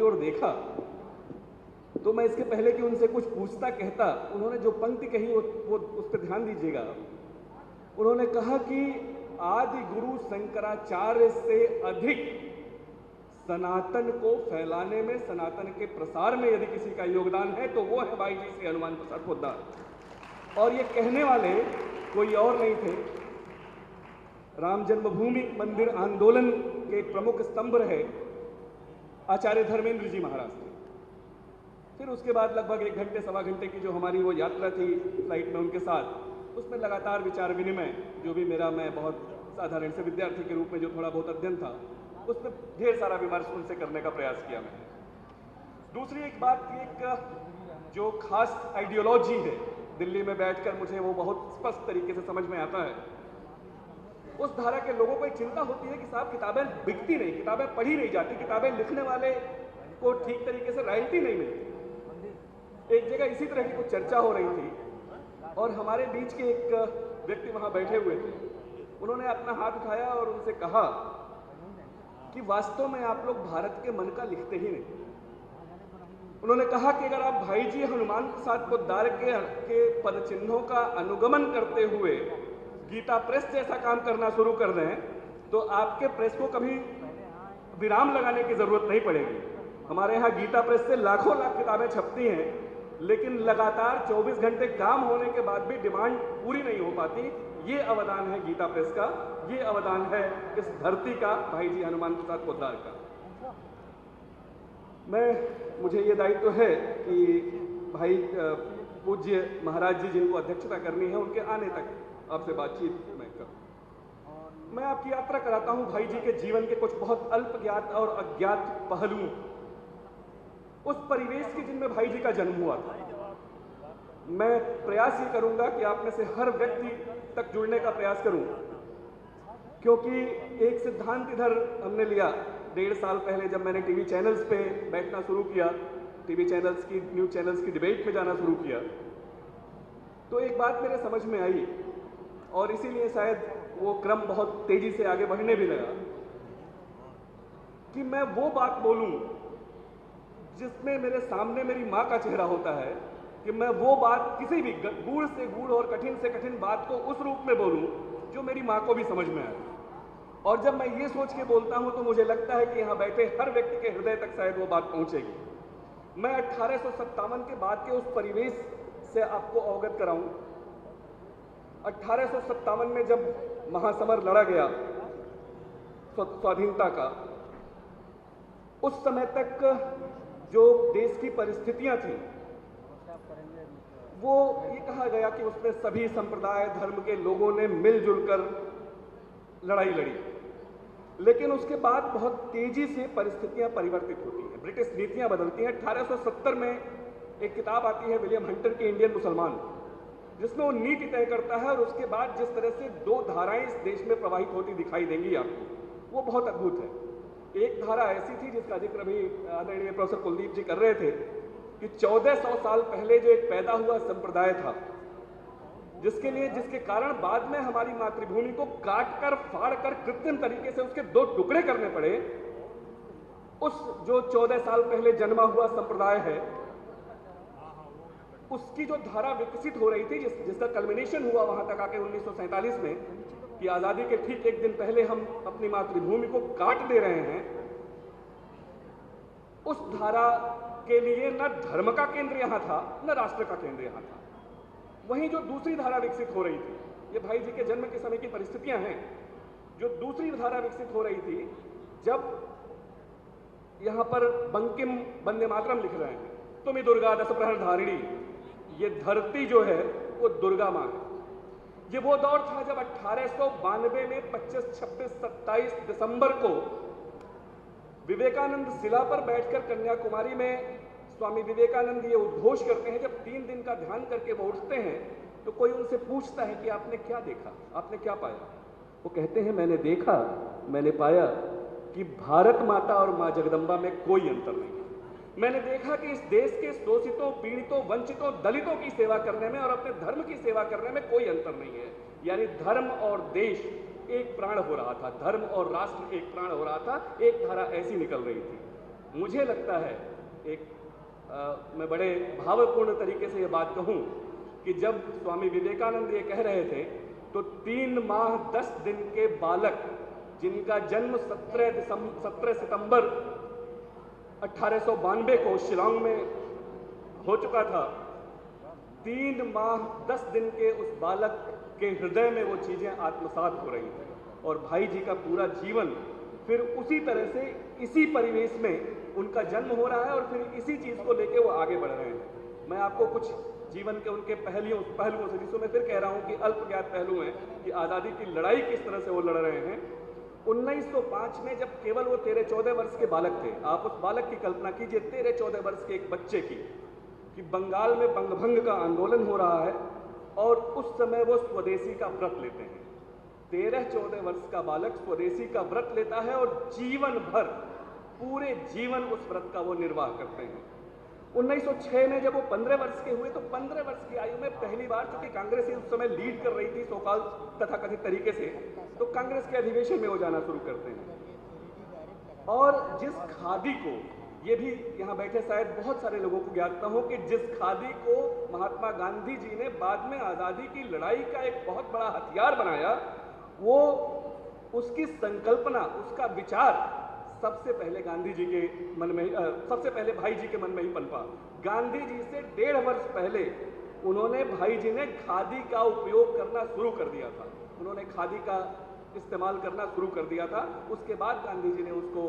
की ओर देखा तो मैं इसके पहले कि उनसे कुछ पूछता कहता, उन्होंने जो पंक्ति कही वो उस पर ध्यान दीजिएगा। उन्होंने कहा कि आदि गुरु शंकराचार्य से अधिक सनातन को फैलाने में, सनातन के प्रसार में यदि किसी का योगदान है तो वो है भाई जी श्री हनुमान प्रसाद पोद्दार। और ये कहने वाले कोई और नहीं थे, राम जन्मभूमि मंदिर आंदोलन के प्रमुख स्तंभ रहे आचार्य धर्मेंद्र जी महाराज थे। फिर उसके बाद लगभग 1 घंटे सवा घंटे की जो हमारी वो यात्रा थी फ्लाइट में उनके साथ, उसमें लगातार विचार विनिमय, जो भी मेरा, मैं बहुत साधारण से विद्यार्थी के रूप में जो थोड़ा बहुत अध्ययन था, उसमें ढेर सारा विमर्श उनसे करने का प्रयास किया मैंने। दूसरी एक बात, एक जो खास आइडियोलॉजी है, दिल्ली में बैठकर मुझे वो बहुत स्पष्ट तरीके से समझ में आता है। उस धारा के लोगों को एक चिंता होती है कि साहब किताबें बिकती नहीं, किताबें पढ़ी नहीं जाती, किताबें लिखने वाले को ठीक तरीके से रॉयल्टी नहीं मिलती। एक जगह इसी तरह की कुछ चर्चा हो रही थी और हमारे बीच के एक व्यक्ति वहां बैठे हुए थे। उन्होंने अपना हाथ उठाया और उनसे कहा कि वास्तव में आप लोग भारत के मन का लिखते ही नहीं। उन्होंने कहा कि अगर आप भाई जी हनुमान प्रसाद पोद्दार के पद चिन्हों का अनुगमन करते हुए गीता प्रेस जैसा काम करना शुरू कर दें तो आपके प्रेस को कभी विराम लगाने की जरूरत नहीं पड़ेगी। हमारे यहाँ गीता प्रेस से लाखों लाख किताबें छपती हैं, लेकिन लगातार 24 घंटे काम होने के बाद भी डिमांड पूरी नहीं हो पाती। ये अवदान है गीता प्रेस का, ये अवदान है इस धरती का, भाई जी हनुमान प्रसाद पोद्दार का। मुझे ये दायित्व है कि भाई पूज्य महाराज जी जिनको अध्यक्षता करनी है उनके आने तक आपसे बातचीत मैं करूं। मैं आपकी यात्रा कराता हूं भाई जी के जीवन के कुछ बहुत अल्प ज्ञात और अज्ञात पहलुओं, उस परिवेश की जिनमें भाई जी का जन्म हुआ था। मैं प्रयास ये करूंगा कि आप में से हर व्यक्ति तक जुड़ने का प्रयास करूं, क्योंकि एक सिद्धांत इधर हमने लिया 1.5 साल पहले जब मैंने टीवी चैनल्स पे बैठना शुरू किया, टीवी चैनल्स की, न्यूज चैनल्स की डिबेट में जाना शुरू किया, तो एक बात मेरे समझ में आई और इसीलिए शायद वो क्रम बहुत तेजी से आगे बढ़ने भी लगा कि मैं वो बात बोलूं जिसमें मेरे सामने मेरी माँ का चेहरा होता है, कि मैं वो बात किसी भी गूढ़ से गूढ़ और कठिन से कठिन बात को उस रूप में बोलूं जो मेरी माँ को भी समझ में आए। और जब मैं ये सोच के बोलता हूं तो मुझे लगता है कि यहां बैठे हर व्यक्ति के हृदय तक शायद वो बात पहुंचेगी। मैं 1857 के बाद के उस परिवेश से आपको अवगत कराऊं। 1857 में जब महासमर लड़ा गया स्वाधीनता का, उस समय तक जो देश की परिस्थितियां थी वो ये कहा गया कि उसमें सभी संप्रदाय धर्म के लोगों ने मिलजुल कर लड़ाई लड़ी, लेकिन उसके बाद बहुत तेजी से परिस्थितियां परिवर्तित होती हैं, ब्रिटिश नीतियां बदलती हैं। 1870 में एक किताब आती है विलियम हंटर की इंडियन मुसलमान, जिसमें वो नीति तय करता है और उसके बाद जिस तरह से 2 धाराएं इस देश में प्रवाहित होती दिखाई देंगी आपको, वो बहुत अद्भुत है। एक धारा ऐसी थी जिसका जिक्र अभी आदरणीय प्रोफेसर कुलदीप जी कर रहे थे कि 1400 साल पहले जो एक पैदा हुआ संप्रदाय था, जिसके कारण बाद में हमारी मातृभूमि को काट कर फाड़ कर कृत्रिम तरीके से उसके 2 टुकड़े करने पड़े, उस जो 14 साल पहले जन्मा हुआ संप्रदाय है, उसकी जो धारा विकसित हो रही थी, जिसका कल्मिनेशन हुआ वहां तक आके 1947 में कि आजादी के ठीक 1 दिन पहले हम अपनी मातृभूमि को काट दे रहे हैं। उस धारा के लिए न धर्म का केंद्र यहां था, न राष्ट्र का केंद्र यहां था। वहीं जो दूसरी धारा विकसित हो रही थी, ये भाई जी के जन्म के समय की परिस्थितियां हैं, जो दूसरी धारा विकसित हो रही थी, जब यहां पर बंकिम वंदे मातरम लिख रहे हैं, तुम दुर्गा 10 प्रहर धारिणी, ये धरती जो है वो दुर्गा मां है। ये वो दौर था जब 1892 में 25, 26, 27 दिसंबर को विवेकानंद शिला पर बैठकर कन्याकुमारी में स्वामी विवेकानंद ये उद्घोष करते हैं। जब 3 दिन का ध्यान करके वो उठते हैं तो कोई उनसे पूछता है कि आपने क्या देखा, आपने क्या पाया? वो कहते हैं मैंने देखा, मैंने पाया कि भारत माता और मां जगदंबा में कोई अंतर नहीं। मैंने देखा कि इस देश के शोषितों, पीड़ितों, वंचितों, दलितों की सेवा करने में और अपने धर्म की सेवा करने में कोई अंतर नहीं है। यानी धर्म और देश एक प्राण हो रहा था, धर्म और राष्ट्र एक प्राण हो रहा था, एक धारा ऐसी निकल रही थी। मुझे लगता है मैं बड़े भावपूर्ण तरीके से ये बात कहूं कि जब स्वामी विवेकानंद ये कह रहे थे तो 3 माह 10 दिन के बालक जिनका जन्म 17 सितंबर 1892 को शिलांग में हो चुका था, 3 माह 10 दिन के उस बालक के हृदय में वो चीजें आत्मसात हो रही थी और भाई जी का पूरा जीवन फिर उसी तरह से इसी परिवेश में उनका जन्म हो रहा है और फिर इसी चीज को लेके वो आगे बढ़ रहे हैं। मैं आपको कुछ जीवन के उनके पहलुओं से, जिसको मैं फिर कह रहा हूं कि अल्पज्ञात पहलू हैं कि आज़ादी की लड़ाई किस तरह से वो लड़ रहे हैं। 1905 में जब केवल वो 13-14 वर्ष के बालक थे, आप उस बालक की कल्पना कीजिए, 13-14 वर्ष के एक बच्चे की, कि बंगाल में बंगभंग का आंदोलन हो रहा है और उस समय वो स्वदेशी का व्रत लेते हैं। 13-14 वर्ष का बालक स्वदेशी का व्रत लेता है और जीवन भर, पूरे जीवन उस व्रत का वो निर्वाह करते हैं। 1906 में जब वो 15 वर्ष के हुए तो 15 वर्ष की आयु में पहली बार, चूंकि कांग्रेस उस समय लीड कर रही थी सोकाल तथाकथित तरीके से, तो कांग्रेस के अधिवेशन में वो जाना शुरू करते हैं। और जिस खादी को, ये भी यहाँ बैठे शायद बहुत सारे लोगों को ज्ञात न हो कि जिस खादी को महात्मा गांधी जी ने बाद में आज़ादी की लड़ाई का एक बहुत बड़ा हथियार बनाया, वो उसकी संकल्पना, उसका विचार सबसे पहले गांधी जी के मन में, सबसे पहले भाई जी के मन में ही पनपा। गांधी जी से 1.5 वर्ष पहले उन्होंने, भाई जी ने खादी का उपयोग करना शुरू कर दिया था, उन्होंने खादी का इस्तेमाल करना शुरू कर दिया था। उसके बाद गांधी जी ने उसको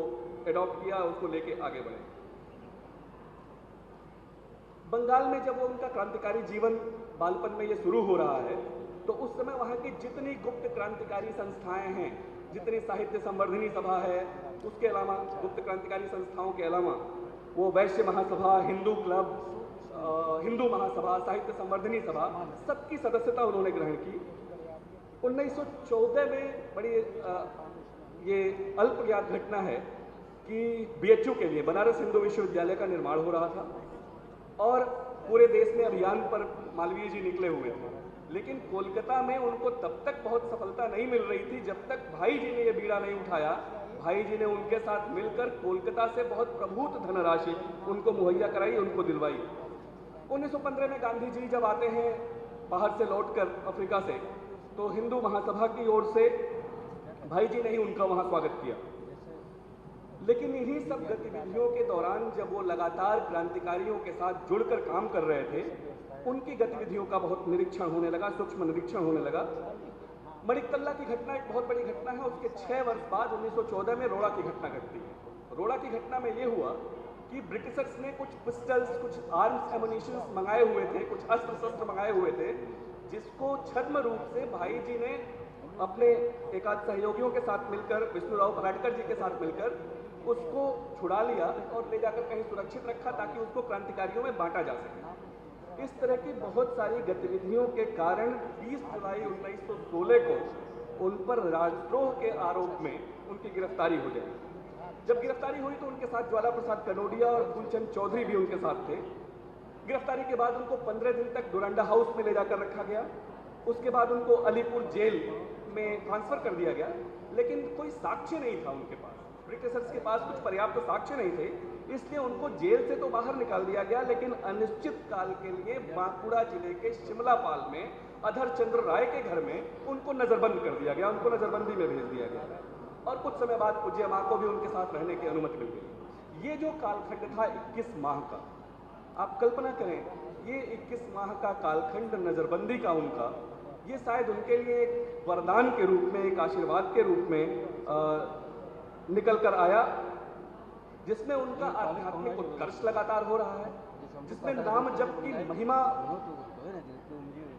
एडॉप्ट किया, उसको लेके आगे बढ़े। बंगाल में जब वो उनका क्रांतिकारी जीवन बालपन में ये शुरू हो रहा है तो उस समय वहाँ की जितनी गुप्त क्रांतिकारी संस्थाएं हैं, जितनी साहित्य संवर्धनी सभा है, उसके अलावा गुप्त क्रांतिकारी संस्थाओं के अलावा वो वैश्य महासभा, हिंदू क्लब, हिंदू महासभा, साहित्य संवर्धनी सभा, सबकी सदस्यता उन्होंने ग्रहण की। 1914 में बड़ी ये अल्पज्ञात घटना है कि बीएचयू के लिए, बनारस हिंदू विश्वविद्यालय का निर्माण हो रहा था और पूरे देश में अभियान पर मालवीय जी निकले हुए थे, लेकिन कोलकाता में उनको तब तक बहुत सफलता नहीं मिल रही थी जब तक भाई जी ने ये बीड़ा नहीं उठाया। भाई जी ने उनके साथ मिलकर कोलकाता से बहुत प्रभूत धनराशि उनको मुहैया कराई, उनको दिलवाई। 1915 में गांधी जी जब आते हैं बाहर से लौटकर अफ्रीका से, तो हिंदू महासभा की ओर से भाई जी ने ही उनका वहां स्वागत किया। लेकिन इन्हीं सब गतिविधियों के दौरान जब वो लगातार क्रांतिकारियों के साथ जुड़कर काम कर रहे थे, उनकी गतिविधियों का बहुत निरीक्षण होने लगा, सूक्ष्म निरीक्षण होने लगा। मणिकतल्ला की घटना एक बहुत बड़ी घटना है। उसके 6 वर्ष बाद 1914 में रोड़ा की घटना घटती है। रोड़ा की घटना में ये हुआ कि ब्रिटिशर्स ने कुछ पिस्टल्स, कुछ आर्म्स एमुनिशन मंगाए हुए थे, कुछ अस्त्र शस्त्र मंगाए हुए थे, जिसको छद्म रूप से भाई जी ने अपने एकाध सहयोगियों के साथ मिलकर, विष्णुराव पराडकर जी के साथ मिलकर उसको छुड़ा लिया और ले जाकर कहीं सुरक्षित रखा ताकि उसको क्रांतिकारियों में बांटा जा सके। इस तरह की बहुत सारी गतिविधियों के कारण 20 जुलाई 1916 को उन पर राजद्रोह के आरोप में उनकी गिरफ्तारी हो जाए। जब गिरफ्तारी हुई तो उनके साथ ज्वाला प्रसाद कनोडिया और फूलचंद चौधरी भी उनके साथ थे। गिरफ्तारी के बाद उनको 15 दिन तक डोरंडा हाउस में ले जाकर रखा गया। उसके बाद उनको अलीपुर जेल में ट्रांसफर कर दिया गया, लेकिन कोई साक्ष्य नहीं था उनके पास। ब्रिटिशर्स के पास कुछ पर्याप्त साक्ष्य नहीं थे, इसलिए उनको जेल से तो बाहर निकाल दिया गया, लेकिन अनिश्चित काल के लिए बांकुड़ा जिले के शिमलापाल में अधर चंद्र राय के घर में उनको नजरबंद कर दिया गया, उनको नजरबंदी में भेज दिया गया और कुछ समय बाद पूज्य मां को भी उनके साथ रहने की अनुमति मिल गई। ये जो कालखंड था 21 माह का, आप कल्पना करें, ये 21 माह का कालखंड नजरबंदी का उनका, ये शायद उनके लिए एक वरदान के रूप में, एक आशीर्वाद के रूप में निकल कर आया, जिसमें उनका आध्यात्मिक उत्कर्ष लगातार हो रहा है, जिसमें नाम जप की महिमा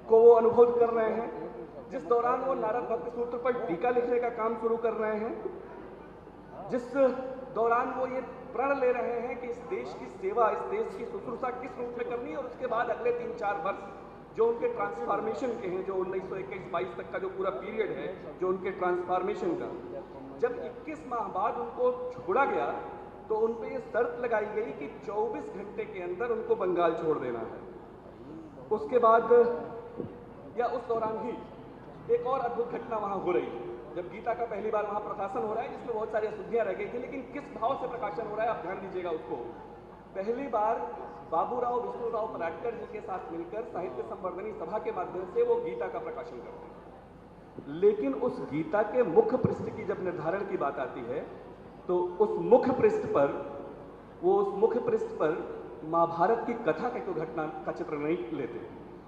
को वो अनुभव कर रहे हैं, जिस दौरान वो नारद भक्ति सूत्र पर टीका लिखने का काम शुरू कर रहे हैं, जिस दौरान वो ये प्रण ले रहे हैं कि इस देश की सेवा, इस देश की शुश्रूषा किस रूप में करनी है। और उसके बाद अगले 3-4 वर्ष जो उनके ट्रांसफॉर्मेशन के हैं, जो 1921-22 तक का जो पूरा पीरियड है, जो उनके ट्रांसफॉर्मेशन का, जब 21 माह बाद उनको छोड़ा गया तो उन पे ये शर्त लगाई गई कि 24 घंटे के अंदर उनको बंगाल छोड़ देना है। उसके बाद या उस दौरान ही एक और अद्भुत घटना वहां हो रही। जब गीता का पहली बार वहां प्रकाशन हो रहा है, जिसमें बहुत सारी अशुद्धियां रह गई थी, लेकिन किस भाव से प्रकाशन हो रहा है आप ध्यान दीजिएगा उसको। पहली बार बाबूराव विष्णुराव पराटकर जी के साथ मिलकर साहित्य संवर्धनी सभा के माध्यम से वो गीता का प्रकाशन करते हैं। लेकिन उस गीता के मुख्य पृष्ठ की जब निर्धारण की बात आती है, तो उस मुख्य पृष्ठ पर महाभारत की कथा की कोई घटना का चित्र नहीं लेते,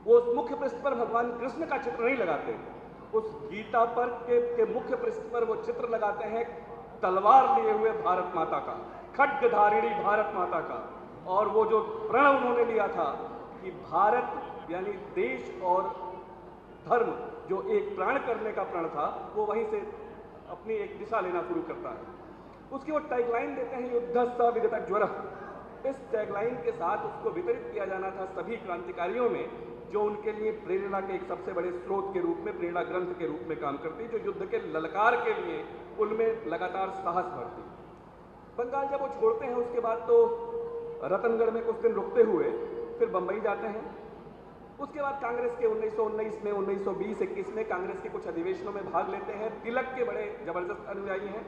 वो उस मुख्य पृष्ठ पर भगवान कृष्ण का चित्र नहीं लगाते। उस गीता पर के मुख्य पृष्ठ पर वो चित्र लगाते हैं तलवार लिए हुए भारत माता का, खड्गधारिणी भारत माता का। और वो जो प्रण उन्होंने लिया था कि भारत यानी देश और धर्म, जो एक प्राण करने का प्रण था, वो वहीं से अपनी एक दिशा लेना शुरू करता है। उसकी वो टैगलाइन देते हैं, युद्धस्स विगतः ज्वरः। इस टैगलाइन के साथ उसको वितरित किया जाना था सभी क्रांतिकारियों में, जो उनके लिए प्रेरणा के एक सबसे बड़े स्रोत के रूप में, प्रेरणा ग्रंथ के रूप में काम करती, जो युद्ध के ललकार के लिए उनमें लगातार साहस भरती। बंगाल जब वो छोड़ते हैं, उसके बाद तो रतनगढ़ में कुछ दिन रुकते हुए फिर बंबई जाते हैं। उसके बाद कांग्रेस के 1919 में, 1920-21 में कांग्रेस के कुछ अधिवेशनों में भाग लेते हैं। तिलक के बड़े जबरदस्त अनुयायी हैं।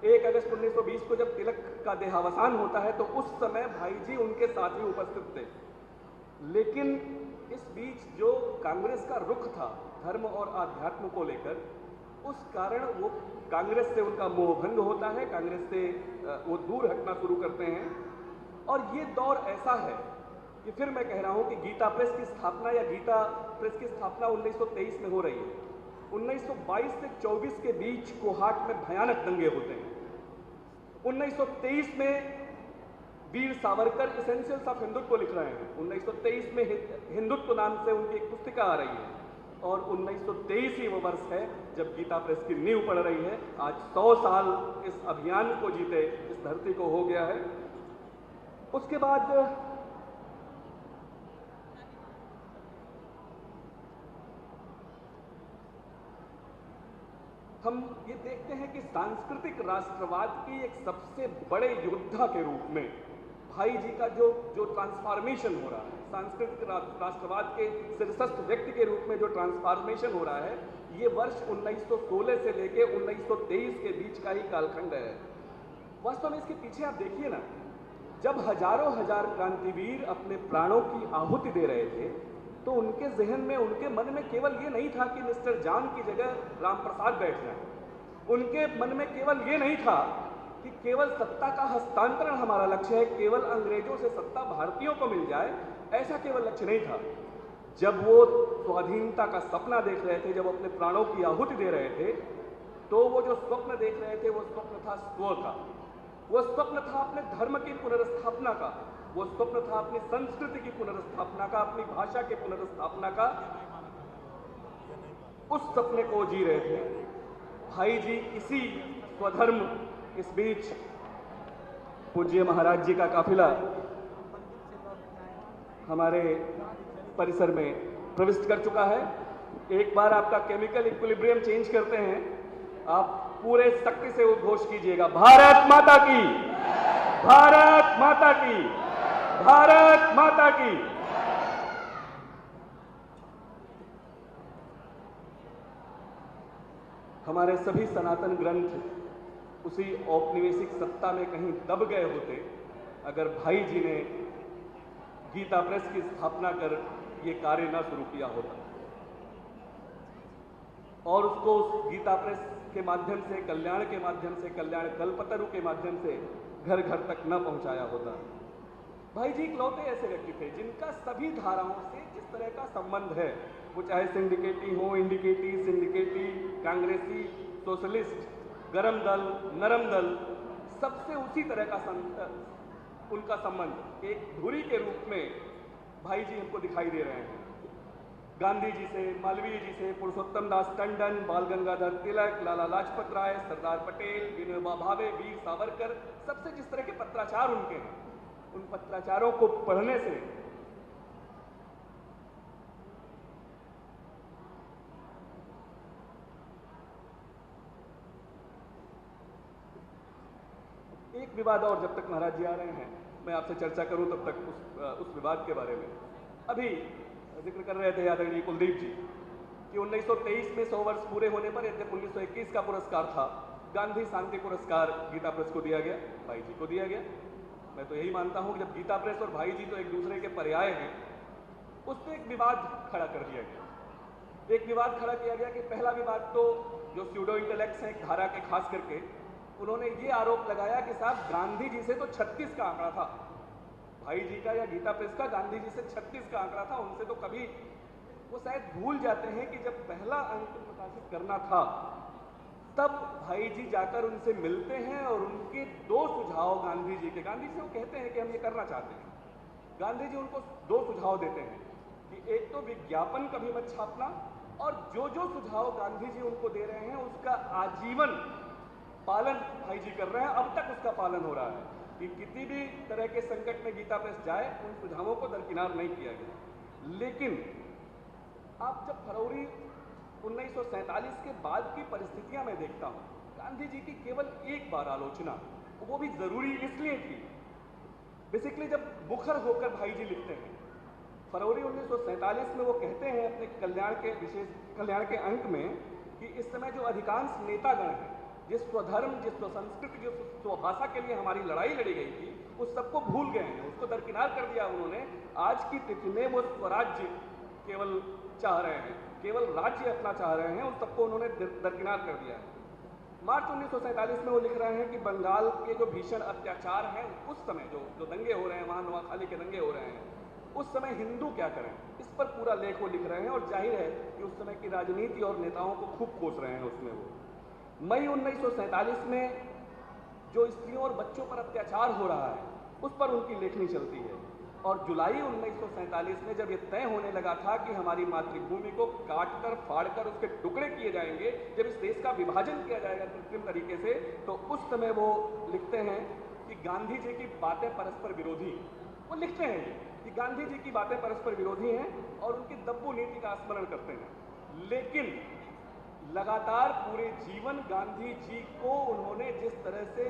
1 अगस्त 1920 को जब तिलक का देहावसान होता है, तो उस समय भाई जी उनके साथ ही उपस्थित थे। लेकिन इस बीच जो कांग्रेस का रुख था धर्म और आध्यात्म को लेकर, उस कारण वो कांग्रेस से उनका मोहभंग होता है, कांग्रेस से वो दूर हटना शुरू करते हैं। और ये दौर ऐसा है कि फिर मैं कह रहा हूं कि गीता प्रेस की स्थापना 1923 में हो रही है। 1922 से 24 के बीच कोहाट में भयानक दंगे होते हैं। 1923 में वीर सावरकर एसेंशियल्स ऑफ हिंदुत्व लिख रहे हैं। 1923 में हिंदुत्व नाम से उनकी एक पुस्तिका आ रही है, और 1923 ही वो वर्ष है जब गीता प्रेस की नींव पड़ रही है। आज 100 साल इस अभियान को जीते इस धरती को हो गया है। उसके बाद हम ये देखते हैं कि सांस्कृतिक राष्ट्रवाद की एक सबसे बड़े योद्धा के रूप में भाई जी का जो ट्रांसफॉर्मेशन हो रहा है, सांस्कृतिक राष्ट्रवाद के शीर्षस्थ व्यक्ति के रूप में जो ट्रांसफॉर्मेशन हो रहा है, ये वर्ष 1916 से लेके 1923 के बीच का ही कालखंड है। वास्तव में इसके पीछे आप देखिए ना, जब हजारों हजार क्रांतिवीर अपने प्राणों की आहुति दे रहे थे, तो उनके जहन में, उनके मन में केवल ये नहीं था कि मिस्टर जान की जगह रामप्रसाद बैठ जाए। उनके मन में केवल ये नहीं था कि केवल सत्ता का हस्तांतरण हमारा लक्ष्य है, केवल अंग्रेजों से सत्ता भारतीयों को मिल जाए, ऐसा केवल लक्ष्य नहीं था। जब वो स्वाधीनता का सपना देख रहे थे, जब अपने प्राणों की आहुति दे रहे थे, तो वो जो स्वप्न देख रहे थे, वो स्वप्न था स्व का, वो स्वप्न था अपने धर्म की पुनर्स्थापना का, वो स्वप्न था अपनी संस्कृति की पुनर्स्थापना का, अपनी भाषा की पुनर्स्थापना का। उस सपने को जी रहे थे भाई जी। इसी स्वधर्म, इस बीच पूज्य महाराज जी का काफिला हमारे परिसर में प्रविष्ट कर चुका है। एक बार आपका केमिकल इक्विलिब्रियम चेंज करते हैं, आप पूरे शक्ति से उद्घोष कीजिएगा, भारत माता की, भारत माता की, भारत माता की। हमारे सभी सनातन ग्रंथ उसी औपनिवेशिक सत्ता में कहीं दब गए होते अगर भाई जी ने गीता प्रेस की स्थापना कर ये कार्य न शुरू किया होता, और उसको उस गीता प्रेस के माध्यम से, कल्याण के माध्यम से, कल्याण कल्पतरु के माध्यम से घर घर तक न पहुंचाया होता। भाई जी इकलौते ऐसे व्यक्ति थे जिनका सभी धाराओं से जिस तरह का संबंध है, वो चाहे सिंडिकेटी हो, इंडिकेटी, सिंडिकेटी, कांग्रेसी, सोशलिस्ट, गरम दल, नरम दल, सबसे उसी तरह का उनका संबंध एक धुरी के रूप में भाई जी हमको दिखाई दे रहे हैं। गांधी जी से, मालवीय जी से, पुरुषोत्तम दास टंडन, बाल गंगाधर तिलक, लाला लाजपत राय, सरदार पटेल, विनोबा भावे, वीर सावरकर, सबसे जिस तरह के पत्राचार उनके हैं, उन पत्राचारों को पढ़ने से एक विवाद और, जब तक महाराज जी आ रहे हैं मैं आपसे चर्चा करूं तब तक उस विवाद के बारे में। अभी जिक्र कर रहे थे आदरणीय कुलदीप जी, कि 1923 में 100 वर्ष पूरे होने पर यद्यप 1921 का पुरस्कार था, गांधी शांति पुरस्कार गीता प्रेस को दिया गया, भाई जी को दिया गया। मैं तो यही मानता हूं कि जब गीता प्रेस और भाई जी तो एक दूसरे के पर्याय हैं, उस पर एक विवाद खड़ा कर दिया गया। एक विवाद खड़ा किया गया कि पहला विवाद तो जो स्यूडो इंटेलेक्ट्स हैं धारा के खास करके, उन्होंने ये आरोप लगाया कि साहब गांधी जी से तो 36 का आंकड़ा था, भाई जी का या गीता प्रेस का गांधी जी से 36 का आंकड़ा था, उनसे तो कभी, वो शायद भूल जाते हैं कि जब पहला अंक प्रकाशित करना था तब भाई जी जाकर उनसे मिलते हैं और उनके 2 सुझाव गांधी जी से वो कहते हैं कि हम ये करना चाहते हैं। गांधी जी उनको 2 सुझाव देते हैं कि एक तो विज्ञापन कभी मत छापना, और जो जो सुझाव गांधी जी उनको दे रहे हैं उसका आजीवन पालन भाई जी कर रहे हैं, अब तक उसका पालन हो रहा है कि किसी भी तरह के संकट में गीता प्रेस जाए उन सुझावों को दरकिनार नहीं किया गया। लेकिन आप जब फरवरी 1947 के बाद की परिस्थितियां मैं देखता हूं, गांधी जी की केवल एक बार आलोचना, वो भी जरूरी इसलिए थी, बेसिकली जब मुखर होकर भाई जी लिखते हैं फरवरी 1947 में, वो कहते हैं अपने कल्याण के अंक में कि इस समय जो अधिकांश नेतागण हैं, जिस स्वधर्म, जिस स्वसंस्कृति, जिस स्वभाषा के लिए हमारी लड़ाई लड़ी गई थी, उस सबको भूल गए हैं, उसको दरकिनार कर दिया उन्होंने। आज की तिथि में वो स्वराज्य केवल चाह रहे हैं, केवल राज्य अपना चाह रहे हैं, उन सबको उन्होंने दरकिनार कर दिया है। मार्च 1947 में वो लिख रहे हैं कि बंगाल के जो भीषण अत्याचार हैं उस समय, जो दंगे हो रहे हैं वहां, नोआखाली के दंगे हो रहे हैं, उस समय हिंदू क्या करें, इस पर पूरा लेख वो लिख रहे हैं। और जाहिर है कि उस समय की राजनीति और नेताओं को खूब कोस रहे हैं उसमें वो। मई 1947 में जो स्त्रियों और बच्चों पर अत्याचार हो रहा है उस पर उनकी लेखनी चलती है। और जुलाई 1947 में जब ये तय होने लगा था कि हमारी मातृभूमि को काटकर फाड़कर उसके टुकड़े किए जाएंगे, जब इस देश का विभाजन किया जाएगा कृत्रिम तरीके से, तो उस समय वो लिखते हैं कि गांधी जी की बातें परस्पर विरोधी, वो लिखते हैं कि गांधी जी की बातें परस्पर विरोधी हैं और उनकी दब्बू नीति का स्मरण करते हैं। लेकिन लगातार पूरे जीवन गांधी जी को उन्होंने जिस तरह से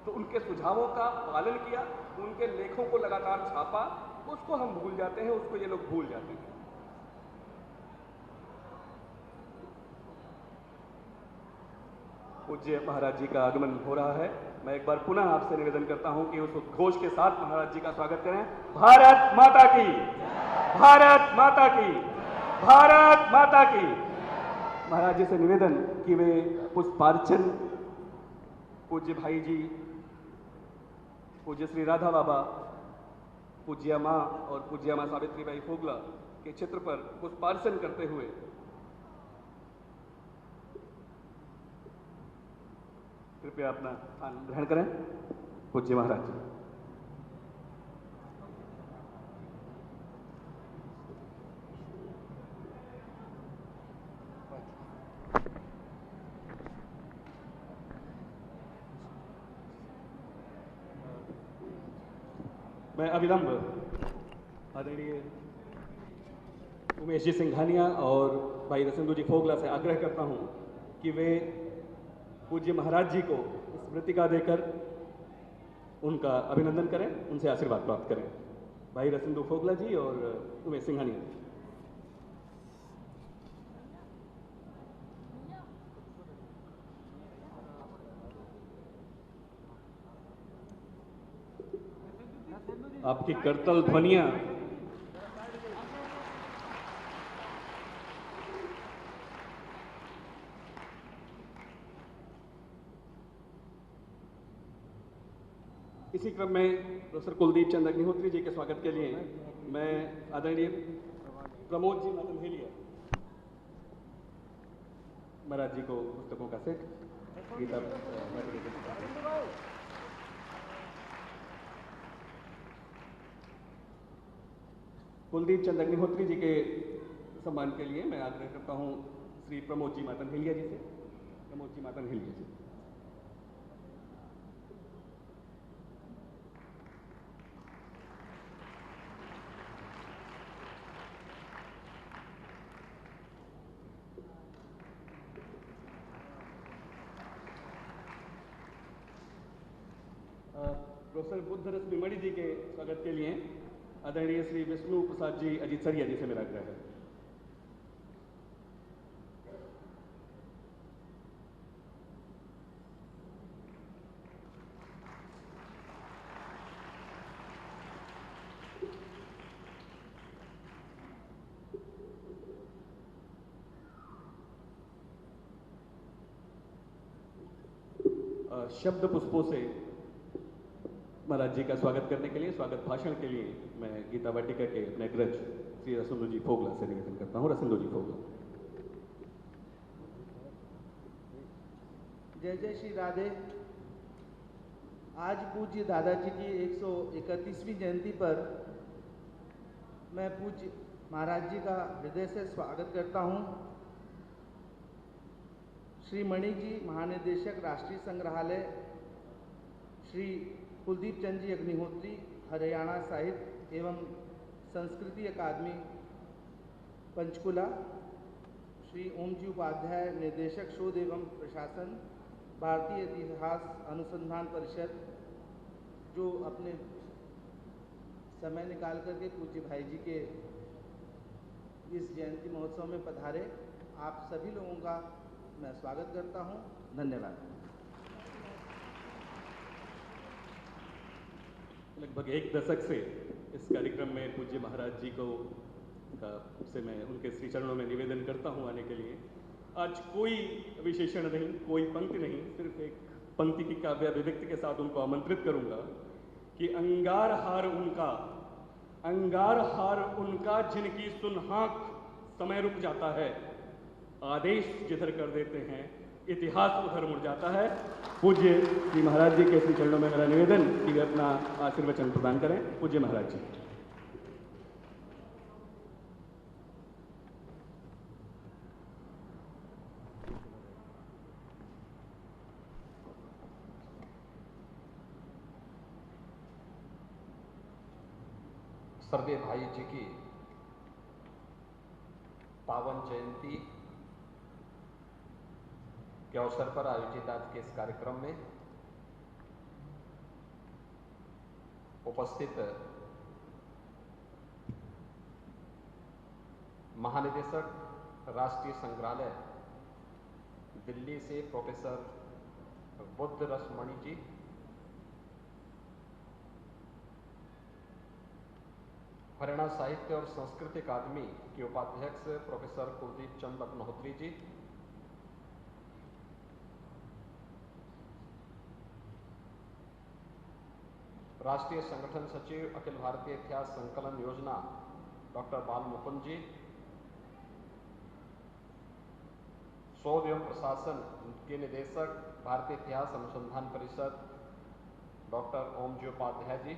उनके सुझावों का पालन किया, उनके लेखों को लगातार छापा, उसको हम भूल जाते हैं, उसको ये लोग भूल जाते हैं। पूज्य महाराज जी का आगमन हो रहा है। मैं एक बार पुनः आपसे निवेदन करता हूं कि उस उद्घोष के साथ महाराज जी का स्वागत करें। भारत माता की, भारत माता की, भारत माता की। महाराज जी से निवेदन कि वे पुष्पार्चन पूज्य भाई जी, पूज्य श्री राधा बाबा, पूज्य मां और पूज्य मां सावित्रीबाई फोगला के चित्र पर पुष्पार्चन करते हुए कृपया अपना स्थान ग्रहण करें। पूज्य महाराज जी। मैं अविलंब आदरणीय उमेश जी सिंघानिया और भाई रसिंदु जी फोगला से आग्रह करता हूं कि वे पूज्य महाराज जी को स्मृतिका देकर उनका अभिनंदन करें, उनसे आशीर्वाद प्राप्त करें। भाई रसिंदु फोगला जी और उमेश सिंघानिया जी। आपकी करतल ध्वनियां इसी क्रम में प्रोफेसर कुलदीप चंद अग्निहोत्री जी के स्वागत के लिए मैं आदरणीय प्रमोद जी मतनहेलिया महाराज जी को पुस्तकों का सेट गीता कुलदीप चंद अग्निहोत्री जी के सम्मान के लिए मैं आग्रह करता हूं श्री प्रमोद जी मतनहेलिया जी से। प्रमोद जी मतनहेलिया जी। प्रोफेसर बुद्धरस बिमड़ी जी के स्वागत के लिए आदरणीय श्री विष्णु प्रसाद जी अजीत सरिया जी से मेरा आग्रह है। शब्द पुष्पों से महाराज जी का स्वागत करने के लिए, स्वागत भाषण के लिए मैं गीता वाटिका के अपने अग्रज श्री रसुंदो जी फोगला से निवेदन करता हूँ। रसुंदो जी फोगला। जय जय श्री राधे। आज पूज्य दादाजी की 131वीं जयंती पर मैं पूज्य महाराज जी का हृदय से स्वागत करता हूँ। श्री मणि जी महानिदेशक राष्ट्रीय संग्रहालय, श्री कुलदीप चंद जी अग्निहोत्री हरियाणा साहित्य एवं संस्कृति अकादमी पंचकुला, श्री ओम जी उपाध्याय निदेशक शोध एवं प्रशासन भारतीय इतिहास अनुसंधान परिषद, जो अपने समय निकाल करके पूज्य भाई जी के इस जयंती महोत्सव में पधारे, आप सभी लोगों का मैं स्वागत करता हूं। धन्यवाद। लगभग एक दशक से इस कार्यक्रम में पूज्य महाराज जी को से मैं उनके श्री चरणों में निवेदन करता हूं आने के लिए। आज कोई विशेषण नहीं, कोई पंक्ति नहीं, सिर्फ एक पंक्ति की काव्य अभिव्यक्ति के साथ उनको आमंत्रित करूंगा कि अंगार हार उनका जिनकी सुनहाक समय रुक जाता है, आदेश जिधर कर देते हैं इतिहास उधर मुड़ जाता है। पूज्य श्री महाराज जी के श्री चरणों में मेरा निवेदन कि वे अपना आशीर्वचन प्रदान करें। पूज्य महाराज जी। सर्वे भाई जी की पावन जयंती के अवसर पर आयोजित आज के इस कार्यक्रम में उपस्थित महानिदेशक राष्ट्रीय संग्रहालय दिल्ली से प्रोफेसर बुद्ध रसमणि जी, हरियाणा साहित्य और संस्कृति अकादमी के उपाध्यक्ष प्रोफेसर कुलदीप चंद अग्निहोत्री जी, राष्ट्रीय संगठन सचिव अखिल भारतीय इतिहास संकलन योजना डॉक्टर बाल मुकुंद जी, शोध एवं प्रशासन के निदेशक भारतीय इतिहास अनुसंधान परिषद डॉक्टर ओम जी उपाध्याय जी,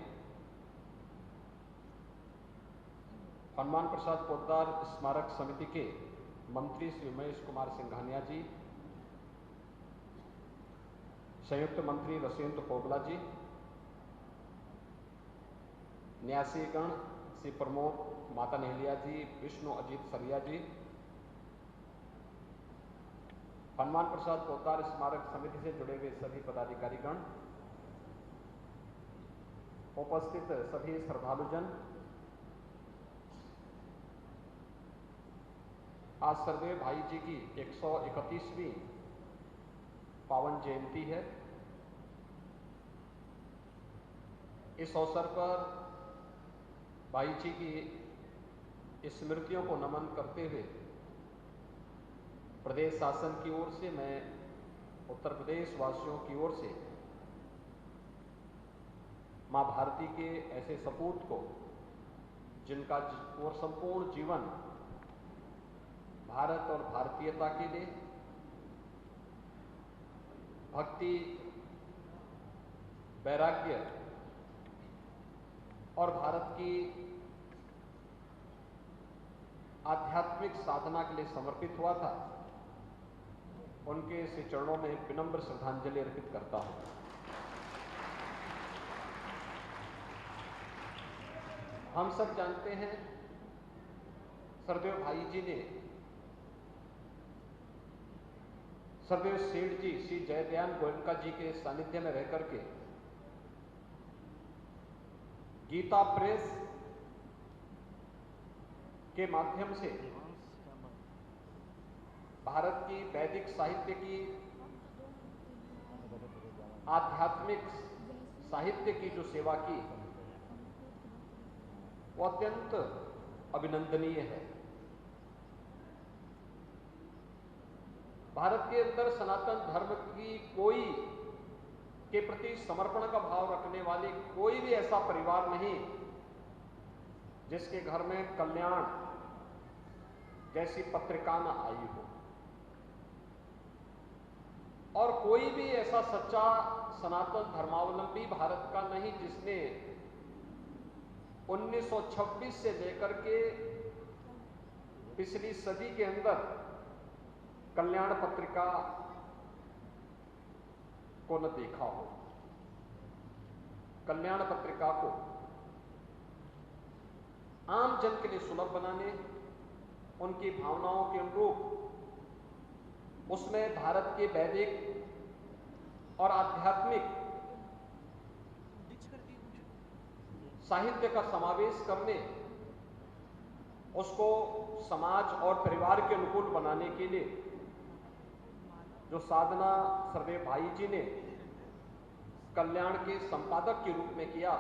हनुमान प्रसाद पोद्दार स्मारक समिति के मंत्री श्री उमेश कुमार सिंघानिया जी, संयुक्त मंत्री रसुंदो फोगला जी, न्यासीगण श्री प्रमोद माता नेहलिया जी, विष्णु अजीत सरिया जी, हनुमान प्रसाद पोद्दार स्मारक समिति से जुड़े हुए सभी पदाधिकारीगण, उपस्थित सभी श्रद्धालुजन, आज सर्वदेव भाई जी की 131वीं पावन जयंती है। इस अवसर पर भाई जी की स्मृतियों को नमन करते हुए प्रदेश शासन की ओर से, मैं उत्तर प्रदेश वासियों की ओर से मां भारती के ऐसे सपूत को जिनका और संपूर्ण जीवन भारत और भारतीयता के लिए, भक्ति, वैराग्य और भारत की आध्यात्मिक साधना के लिए समर्पित हुआ था, उनके श्री चरणों में विनम्र श्रद्धांजलि अर्पित करता हूं। हम सब जानते हैं सरदेव भाई जी ने सरदेव सेठ जी श्री जयदयान गोयनका जी के सानिध्य में रह करके गीता प्रेस के माध्यम से भारत की वैदिक साहित्य की, आध्यात्मिक साहित्य की जो सेवा की वो अत्यंत अभिनंदनीय है। भारत के अंदर सनातन धर्म की कोई के प्रति समर्पण का भाव रखने वाली कोई भी ऐसा परिवार नहीं जिसके घर में कल्याण जैसी पत्रिका न आई हो, और कोई भी ऐसा सच्चा सनातन धर्मावलंबी भारत का नहीं जिसने 1926 से लेकर के पिछली सदी के अंदर कल्याण पत्रिका को न देखा हो। कल्याण पत्रिका को आम जन के लिए सुलभ बनाने, उनकी भावनाओं के अनुरूप उसमें भारत के वैदिक और आध्यात्मिक साहित्य का समावेश करने, उसको समाज और परिवार के अनुकूल बनाने के लिए जो साधना सरदेव भाई जी ने कल्याण के संपादक के रूप में किया,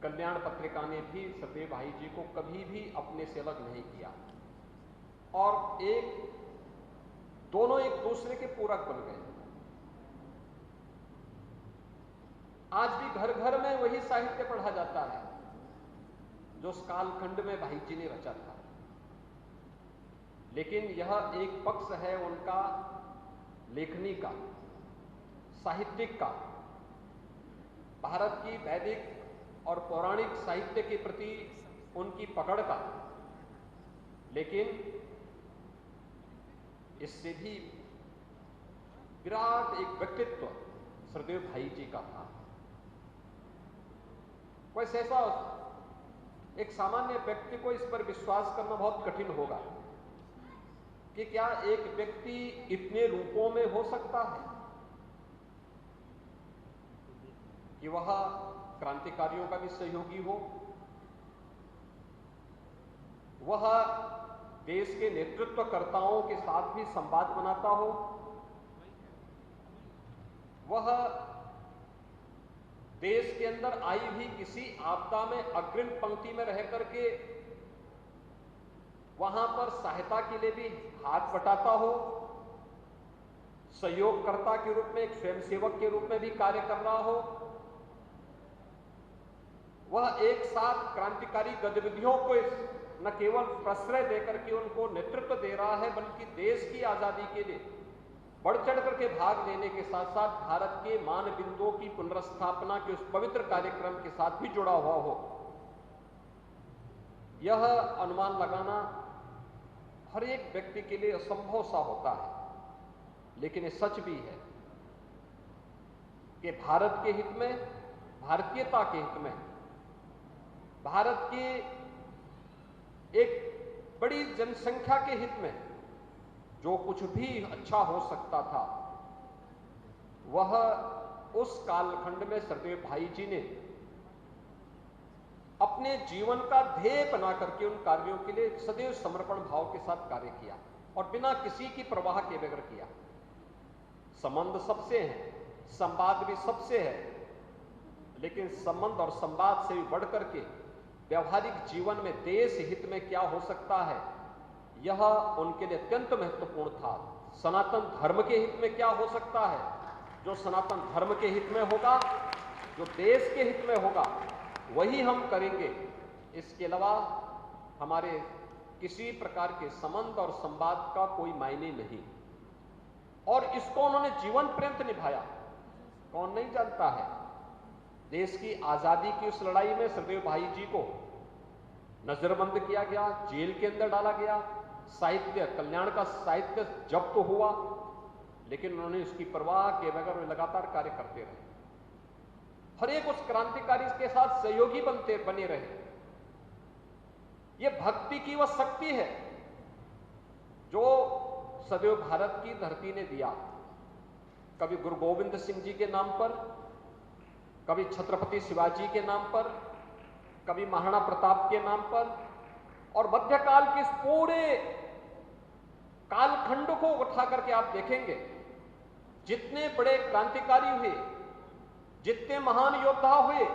कल्याण पत्रिका ने भी सरदेव भाई जी को कभी भी अपने से अलग नहीं किया और दोनों एक दूसरे के पूरक बन गए। आज भी घर घर में वही साहित्य पढ़ा जाता है जो उस कालखंड में भाई जी ने रचा था, लेकिन यह एक पक्ष है उनका लेखनी का, साहित्यिक का, भारत की वैदिक और पौराणिक साहित्य के प्रति उनकी पकड़ का, लेकिन इससे भी विराट एक व्यक्तित्व सरदेव भाई जी का था। कोई ऐसा एक सामान्य व्यक्ति को इस पर विश्वास करना बहुत कठिन होगा कि क्या एक व्यक्ति इतने रूपों में हो सकता है कि वह क्रांतिकारियों का भी सहयोगी हो, वह देश के नेतृत्वकर्ताओं के साथ भी संवाद बनाता हो, वह देश के अंदर आई भी किसी आपदा में अग्रिम पंक्ति में रह करके वहां पर सहायता के लिए भी हाथ बटाता हो, सहयोगकर्ता के रूप में, एक स्वयंसेवक के रूप में भी कार्य कर रहा हो, वह एक साथ क्रांतिकारी गतिविधियों को न केवल प्रश्रय देकर के उनको नेतृत्व दे रहा है, बल्कि देश की आजादी के लिए बढ़ चढ़ करके भाग लेने के साथ साथ भारत के मान बिंदुओं की पुनर्स्थापना के उस पवित्र कार्यक्रम के साथ भी जुड़ा हुआ हो। यह अनुमान लगाना हर एक व्यक्ति के लिए असंभव सा होता है, लेकिन ये सच भी है कि भारत के हित में, भारतीयता के हित में, भारत की एक बड़ी जनसंख्या के हित में जो कुछ भी अच्छा हो सकता था, वह उस कालखंड में सरदेव भाई जी ने अपने जीवन का ध्येय बना करके उन कार्यों के लिए सदैव समर्पण भाव के साथ कार्य किया और बिना किसी की परवाह के बगैर किया। संबंध सबसे है, संवाद भी सबसे है, लेकिन संबंध और संवाद से भी बढ़ करके व्यवहारिक जीवन में देश हित में क्या हो सकता है, यह उनके लिए अत्यंत महत्वपूर्ण था। सनातन धर्म के हित में क्या हो सकता है, जो सनातन धर्म के हित में होगा, जो देश के हित में होगा, वही हम करेंगे। इसके अलावा हमारे किसी प्रकार के संबंध और संवाद का कोई मायने नहीं, और इसको उन्होंने जीवन पर्यंत निभाया। कौन नहीं जानता है, देश की आजादी की उस लड़ाई में सरदेव भाई जी को नजरबंद किया गया, जेल के अंदर डाला गया, साहित्य, कल्याण का साहित्य जब्त तो हुआ, लेकिन उन्होंने उसकी परवाह के बगैर लगातार कार्य करते रहे। हर एक उस क्रांतिकारी के साथ सहयोगी बने रहे। यह भक्ति की वह शक्ति है जो सदैव भारत की धरती ने दिया। कभी गुरु गोविंद सिंह जी के नाम पर, कभी छत्रपति शिवाजी के नाम पर, कभी महाराणा प्रताप के नाम पर, और मध्यकाल के इस पूरे कालखंड को उठा करके आप देखेंगे, जितने बड़े क्रांतिकारी हुए, जितने महान योद्धा हुए,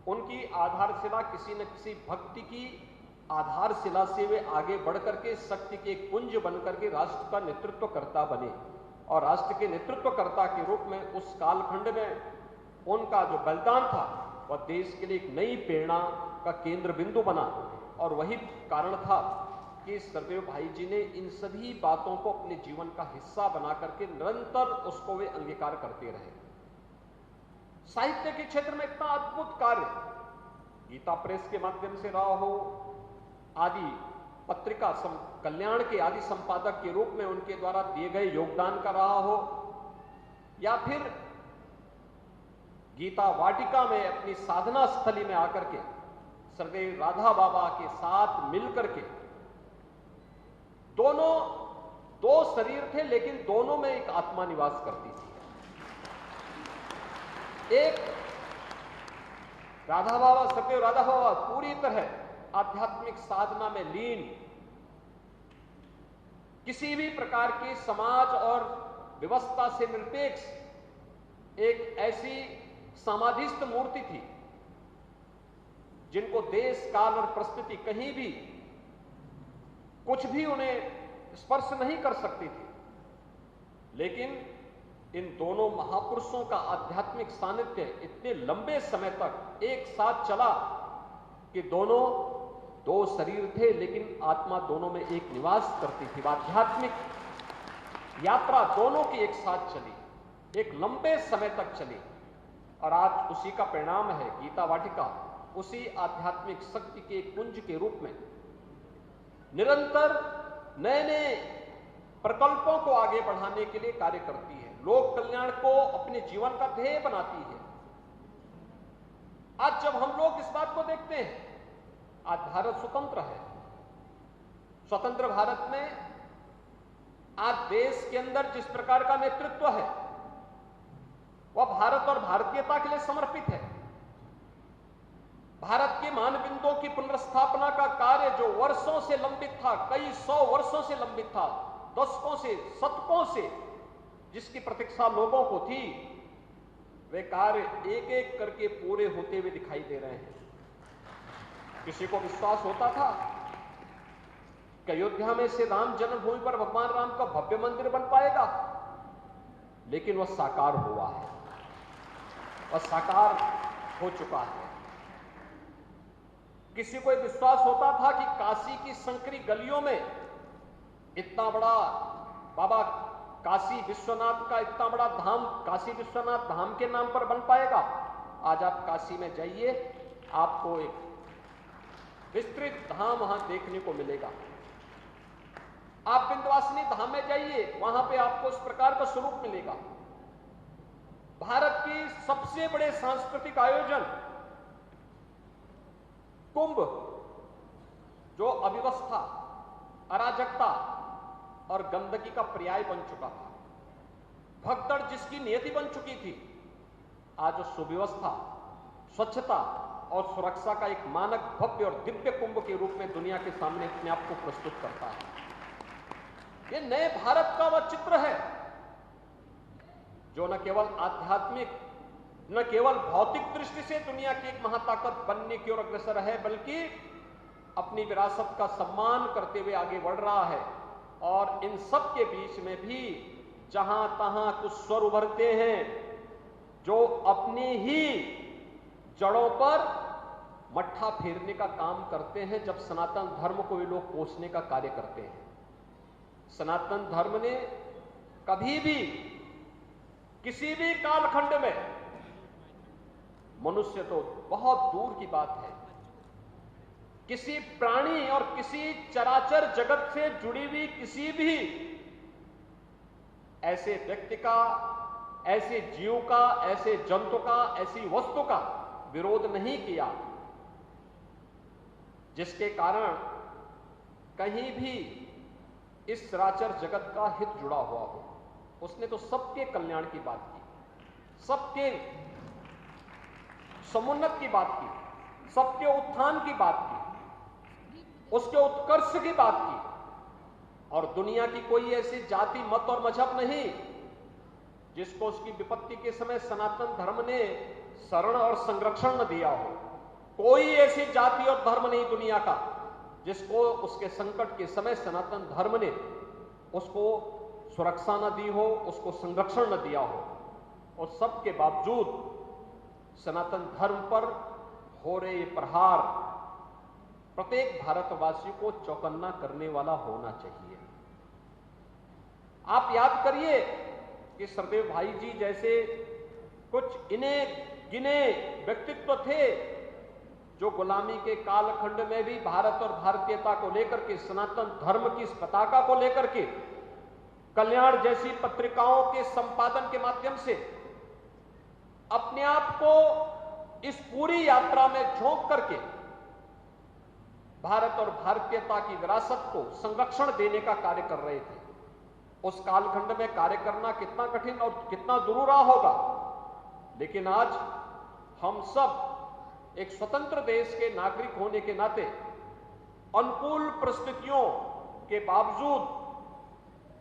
उनकी आधारशिला किसी न किसी भक्ति की आधारशिला से वे आगे बढ़ करके शक्ति के एक पुंज बनकर के राष्ट्र का नेतृत्व करता बने। और राष्ट्र के नेतृत्वकर्ता के रूप में उस कालखंड में उनका जो बलिदान था वह देश के लिए एक नई प्रेरणा का केंद्र बिंदु बना। और वही कारण था कि सरदेव भाई जी ने इन सभी बातों को अपने जीवन का हिस्सा बना करके निरंतर उसको वे अंगीकार करते रहे। साहित्य के क्षेत्र में इतना अद्भुत कार्य गीता प्रेस के माध्यम से रहा हो, आदि पत्रिका कल्याण के आदि संपादक के रूप में उनके द्वारा दिए गए योगदान का रहा हो, या फिर गीता वाटिका में अपनी साधना स्थली में आकर के सरदेव राधा बाबा के साथ मिलकर के, दोनों दो शरीर थे लेकिन दोनों में एक आत्मा निवास करती थी। एक राधा बाबा, सरदेव राधा बाबा पूरी तरह आध्यात्मिक साधना में लीन, किसी भी प्रकार की समाज और व्यवस्था से निरपेक्ष एक ऐसी समाधिस्थ मूर्ति थी जिनको देश काल और परिस्थिति कहीं भी कुछ भी उन्हें स्पर्श नहीं कर सकती थी। लेकिन इन दोनों महापुरुषों का आध्यात्मिक सानिध्य इतने लंबे समय तक एक साथ चला कि दोनों दो शरीर थे लेकिन आत्मा दोनों में एक निवास करती थी। आध्यात्मिक यात्रा दोनों की एक साथ चली, एक लंबे समय तक चली, और आज उसी का परिणाम है गीता वाटिका उसी आध्यात्मिक शक्ति के कुंज के रूप में निरंतर नए नए प्रकल्पों को आगे बढ़ाने के लिए कार्य करती है, लोक कल्याण को अपने जीवन का ध्येय बनाती है। आज जब हम लोग इस बात को देखते हैं, आज भारत स्वतंत्र है, स्वतंत्र भारत में आज देश के अंदर जिस प्रकार का नेतृत्व है वह भारत और भारतीयता के लिए समर्पित है। भारत के मानबिंदुओं की पुनर्स्थापना का कार्य जो वर्षों से लंबित था, कई 100 वर्षों से लंबित था, दशकों से, शतकों से जिसकी प्रतीक्षा लोगों को थी, वे कार्य एक एक करके पूरे होते हुए दिखाई दे रहे हैं। किसी को विश्वास होता था कि अयोध्या में से राम जन्मभूमि पर भगवान राम का भव्य मंदिर बन पाएगा, लेकिन वह साकार हुआ है, वह साकार हो चुका है। किसी को विश्वास होता था कि काशी की संकरी गलियों में इतना बड़ा बाबा काशी विश्वनाथ का इतना बड़ा धाम, काशी विश्वनाथ धाम के नाम पर बन पाएगा। आज आप काशी में जाइए, आपको एक विस्तृत धाम वहां देखने को मिलेगा। आप विंध्यवासिनी धाम में जाइए, वहां पे आपको इस प्रकार का स्वरूप मिलेगा। भारत की सबसे बड़े सांस्कृतिक आयोजन कुंभ, जो अव्यवस्था, अराजकता और गंदगी का पर्याय बन चुका था, भगदड़ जिसकी नियति बन चुकी थी, आज सुव्यवस्था, स्वच्छता और सुरक्षा का एक मानक भव्य और दिव्य कुंभ के रूप में दुनिया के सामने अपने आप को प्रस्तुत करता है। ये नए भारत का वह चित्र है जो न केवल आध्यात्मिक, न केवल भौतिक दृष्टि से दुनिया की एक महाताकत बनने की ओर अग्रसर है, बल्कि अपनी विरासत का सम्मान करते हुए आगे बढ़ रहा है। और इन सब के बीच में भी जहां तहां कुछ स्वर उभरते हैं जो अपनी ही जड़ों पर मट्ठा फेरने का काम करते हैं, जब सनातन धर्म को वे लोग कोसने का कार्य करते हैं। सनातन धर्म ने कभी भी किसी भी कालखंड में, मनुष्य तो बहुत दूर की बात है, किसी प्राणी और किसी चराचर जगत से जुड़ी हुई किसी भी ऐसे व्यक्ति का, ऐसे जीव का, ऐसे जंतु का, ऐसी वस्तु का विरोध नहीं किया जिसके कारण कहीं भी इस चराचर जगत का हित जुड़ा हुआ हो। उसने तो सबके कल्याण की बात की, सबके समुन्नत की बात की, सबके उत्थान की बात की, उसके उत्कर्ष की बात की। और दुनिया की कोई ऐसी जाति, मत और मजहब नहीं जिसको उसकी विपत्ति के समय सनातन धर्म ने शरण और संरक्षण न दिया हो। कोई ऐसी जाति और धर्म नहीं दुनिया का जिसको उसके संकट के समय सनातन धर्म ने उसको सुरक्षा न दी हो, उसको संरक्षण न दिया हो, और सबके बावजूद सनातन धर्म पर हो रहे ये प्रहार प्रत्येक भारतवासी को चौकन्ना करने वाला होना चाहिए। आप याद करिए कि सरदेव भाई जी जैसे कुछ इन्हें गिने व्यक्तित्व थे जो गुलामी के कालखंड में भी भारत और भारतीयता को लेकर के, सनातन धर्म की इस पताका को लेकर के कल्याण जैसी पत्रिकाओं के संपादन के माध्यम से अपने आप को इस पूरी यात्रा में झोंक करके भारत और भारतीयता की विरासत को संरक्षण देने का कार्य कर रहे थे। उस कालखंड में कार्य करना कितना कठिन और कितना दुरूह होगा, लेकिन आज हम सब एक स्वतंत्र देश के नागरिक होने के नाते अनुकूल परिस्थितियों के बावजूद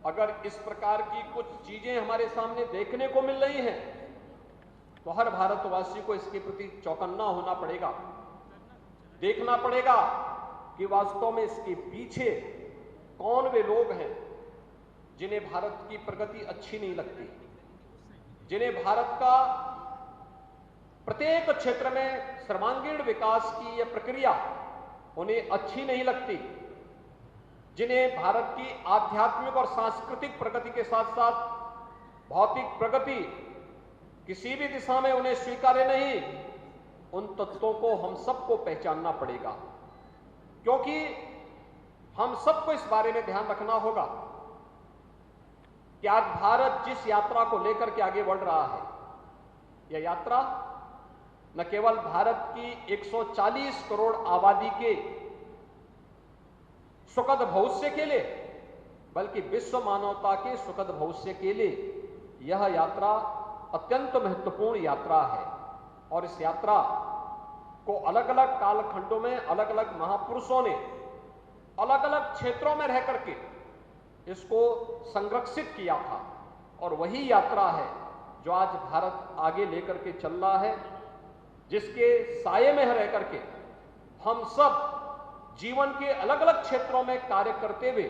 अगर इस प्रकार की कुछ चीजें हमारे सामने देखने को मिल रही हैं, तो हर भारतवासी को इसके प्रति चौकन्ना होना पड़ेगा, देखना पड़ेगा कि वास्तव में इसके पीछे कौन वे लोग हैं जिन्हें भारत की प्रगति अच्छी नहीं लगती, जिन्हें भारत का प्रत्येक क्षेत्र में सर्वांगीण विकास की यह प्रक्रिया उन्हें अच्छी नहीं लगती, जिन्हें भारत की आध्यात्मिक और सांस्कृतिक प्रगति के साथ साथ भौतिक प्रगति किसी भी दिशा में उन्हें स्वीकार्य नहीं। उन तत्वों को हम सबको पहचानना पड़ेगा, क्योंकि हम सबको इस बारे में ध्यान रखना होगा कि आज भारत जिस यात्रा को लेकर के आगे बढ़ रहा है, यह यात्रा न केवल भारत की 140 करोड़ आबादी के सुखद भविष्य के लिए, बल्कि विश्व मानवता के सुखद भविष्य के लिए यह यात्रा अत्यंत महत्वपूर्ण यात्रा है। और इस यात्रा को अलग अलग कालखंडों में अलग अलग महापुरुषों ने अलग अलग क्षेत्रों में रह करके इसको संरक्षित किया था, और वही यात्रा है जो आज भारत आगे लेकर के चल रहा है, जिसके साये में रह करके हम सब जीवन के अलग अलग क्षेत्रों में कार्य करते हुए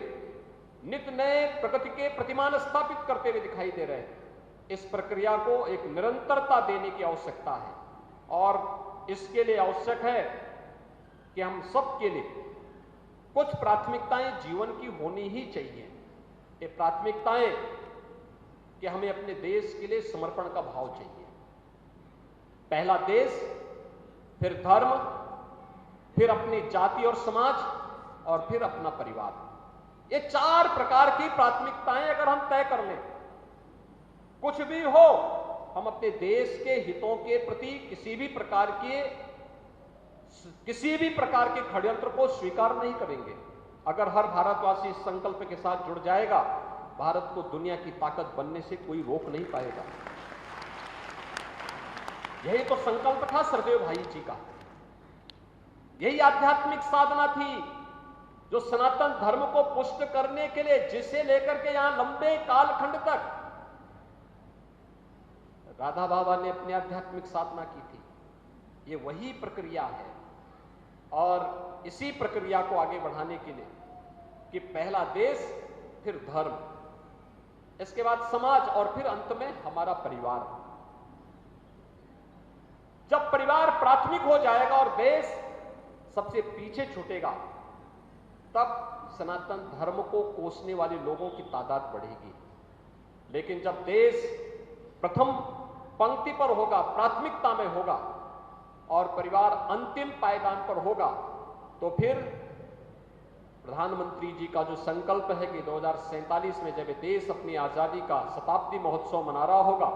नित्य नए प्रगति के प्रतिमान स्थापित करते हुए दिखाई दे रहे हैं। इस प्रक्रिया को एक निरंतरता देने की आवश्यकता है, और इसके लिए आवश्यक है कि हम सब के लिए कुछ प्राथमिकताएं जीवन की होनी ही चाहिए। ये प्राथमिकताएं कि हमें अपने देश के लिए समर्पण का भाव चाहिए। पहला देश, फिर धर्म, फिर अपनी जाति और समाज, और फिर अपना परिवार। ये 4 प्रकार की प्राथमिकताएं अगर हम तय कर लें, कुछ भी हो हम अपने देश के हितों के प्रति किसी भी प्रकार के षड्यंत्र को स्वीकार नहीं करेंगे। अगर हर भारतवासी इस संकल्प के साथ जुड़ जाएगा, भारत को दुनिया की ताकत बनने से कोई रोक नहीं पाएगा। यही तो संकल्प था सरदेव भाई जी का, यही आध्यात्मिक साधना थी जो सनातन धर्म को पुष्ट करने के लिए, जिसे लेकर के यहां लंबे कालखंड तक राधा बाबा ने अपनी आध्यात्मिक साधना की थी। ये वही प्रक्रिया है, और इसी प्रक्रिया को आगे बढ़ाने के लिए कि पहला देश, फिर धर्म, इसके बाद समाज, और फिर अंत में हमारा परिवार। जब परिवार प्राथमिक हो जाएगा और देश सबसे पीछे छूटेगा, तब सनातन धर्म को कोसने वाले लोगों की तादाद बढ़ेगी। लेकिन जब देश प्रथम पंक्ति पर होगा, प्राथमिकता में होगा, और परिवार अंतिम पायदान पर होगा, तो फिर प्रधानमंत्री जी का जो संकल्प है कि 2047 में जब देश अपनी आजादी का शताब्दी महोत्सव मना रहा होगा,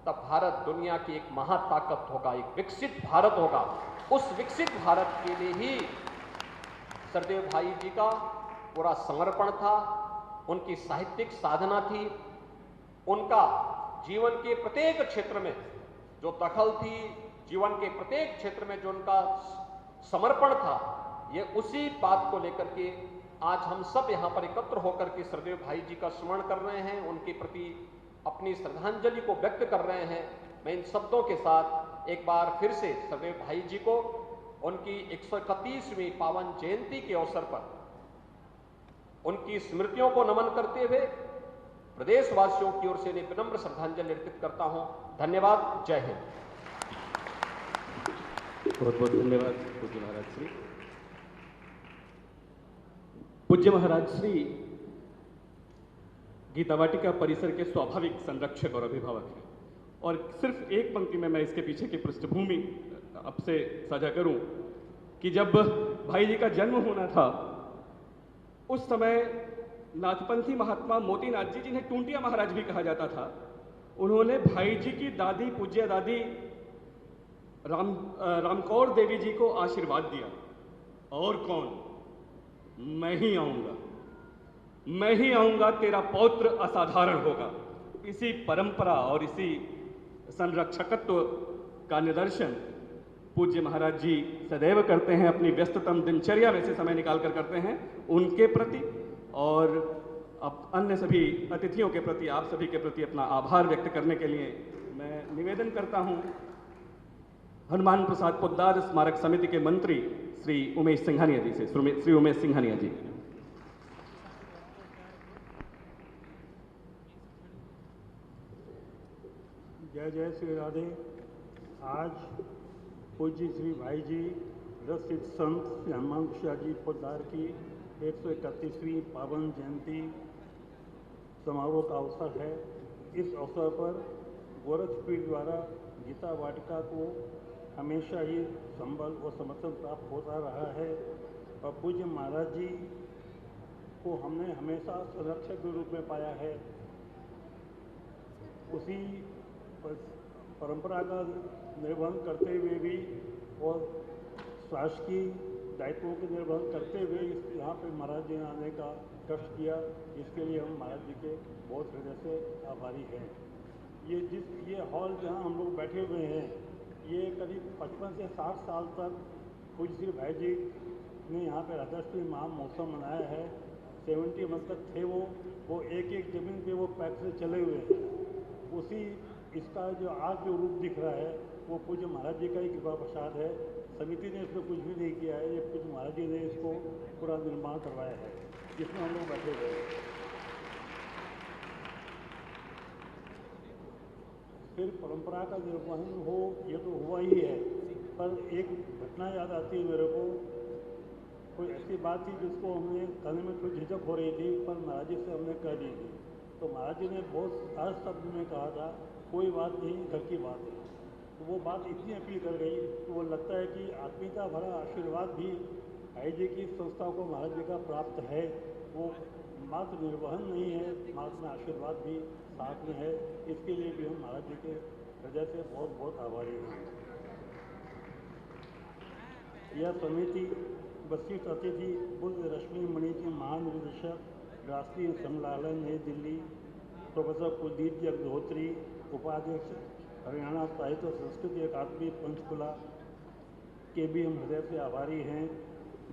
तब भारत दुनिया की एक महाताकत होगा, एक विकसित भारत होगा। उस विकसित भारत के लिए ही सरदेव भाई जी का पूरा समर्पण था, उनकी साहित्यिक साधना थी, उनका जीवन के प्रत्येक क्षेत्र में जो दखल थी, जीवन के प्रत्येक क्षेत्र में जो उनका समर्पण था, ये उसी बात को लेकर के आज हम सब यहाँ पर एकत्र होकर के सरदेव भाई जी का स्मरण कर रहे हैं, उनके प्रति अपनी श्रद्धांजलि को व्यक्त कर रहे हैं। मैं इन शब्दों के साथ एक बार फिर से सरदेव भाई जी को उनकी 131वीं पावन जयंती के अवसर पर उनकी स्मृतियों को नमन करते हुए प्रदेशवासियों की ओर से इन्हें विनम्र श्रद्धांजलि अर्पित करता हूं। धन्यवाद। जय हिंद। बहुत बहुत धन्यवाद पूज्य महाराज श्री। पूज्य महाराज श्री गीता वाटिका परिसर के स्वाभाविक संरक्षक और अभिभावक हैं, और सिर्फ एक पंक्ति में मैं इसके पीछे की पृष्ठभूमि आपसे साझा करूं कि जब भाई जी का जन्म होना था उस समय नाथपंथी महात्मा मोतीनाथ जी, जिन्हें टूंटिया महाराज भी कहा जाता था, उन्होंने भाई जी की दादी पूज्य दादी रामकौर देवी जी को आशीर्वाद दिया, और कौन, मैं ही आऊंगा, मैं ही आऊंगा, तेरा पौत्र असाधारण होगा। इसी परंपरा और इसी संरक्षकत्व का निदर्शन पूज्य महाराज जी सदैव करते हैं, अपनी व्यस्ततम दिनचर्या में से समय निकालकर करते हैं। उनके प्रति और अब अन्य सभी अतिथियों के प्रति, आप सभी के प्रति अपना आभार व्यक्त करने के लिए मैं निवेदन करता हूं हनुमान प्रसाद पोद्दार स्मारक समिति के मंत्री श्री उमेश सिंघानिया जी से। श्री उमेश सिंघानिया जी। जय जय श्री राधे। आज पूज्य श्री भाई जी रसिक संत श्री हनुमान प्रसाद जी पोद्दार की 131वीं पावन जयंती समारोह का अवसर है। इस अवसर पर गोरखपीठ द्वारा गीता वाटिका को हमेशा ही संबल और समर्थन प्राप्त होता रहा है, और पूज्य महाराज जी को हमने हमेशा संरक्षक के रूप में पाया है। उसी परंपरा का निर्वहन करते हुए भी और शासकीय दायित्वों के निर्वहन करते हुए यहाँ पे महाराज जी ने आने का कष्ट किया, इसके लिए हम महाराज जी के बहुत हृदय से आभारी हैं। ये हॉल जहाँ हम लोग बैठे हुए हैं, ये करीब 55 से 60 साल तक पूज्य श्री भाई जी ने यहाँ पे राधाष्टमी महामहोत्सव मनाया है। 71 तक थे वो एक एक जमीन पे वो पैक से चले हुए हैं। उसी इसका जो आज जो रूप दिख रहा है वो पूज्य महाराज जी का ही कृपा प्रसाद है। समिति ने इसमें कुछ भी नहीं किया है, ये पूज्य महाराज जी ने इसको पूरा निर्माण करवाया है, जिसमें हम लोग बैठे हुए हैं। फिर परंपरा का निर्वहन हो, ये तो हुआ ही है, पर एक घटना याद आती है मेरे को। कोई ऐसी बात थी जिसको हमने कहने में थोड़ी झिझक हो रही थी, पर महाराज जी से हमने कह दी थी, तो महाराज जी ने बहुत सहज शब्द में कहा था, कोई बात नहीं, घर की बात है। तो वो बात इतनी अपील कर गई तो वो लगता है कि आत्मीयता भरा आशीर्वाद भी भाई जी की संस्था को महाराज जी का प्राप्त है। वो मात्र निर्वहन नहीं है, मात्र में आशीर्वाद भी साथ में है। इसके लिए भी हम महाराज जी के हृदय से बहुत बहुत आभारी हैं। यह समिति वरिष्ठ अतिथि पूज्य रश्मि मणि जी महानिदेशक राष्ट्रीय संग्रहालय नई दिल्ली, प्रोफेसर कुलदीप जी अग्निहोत्री, उपाध्यक्ष हरियाणा साहित्य संस्कृति अकादमी पंचकुला के भी हम हृदय से आभारी हैं।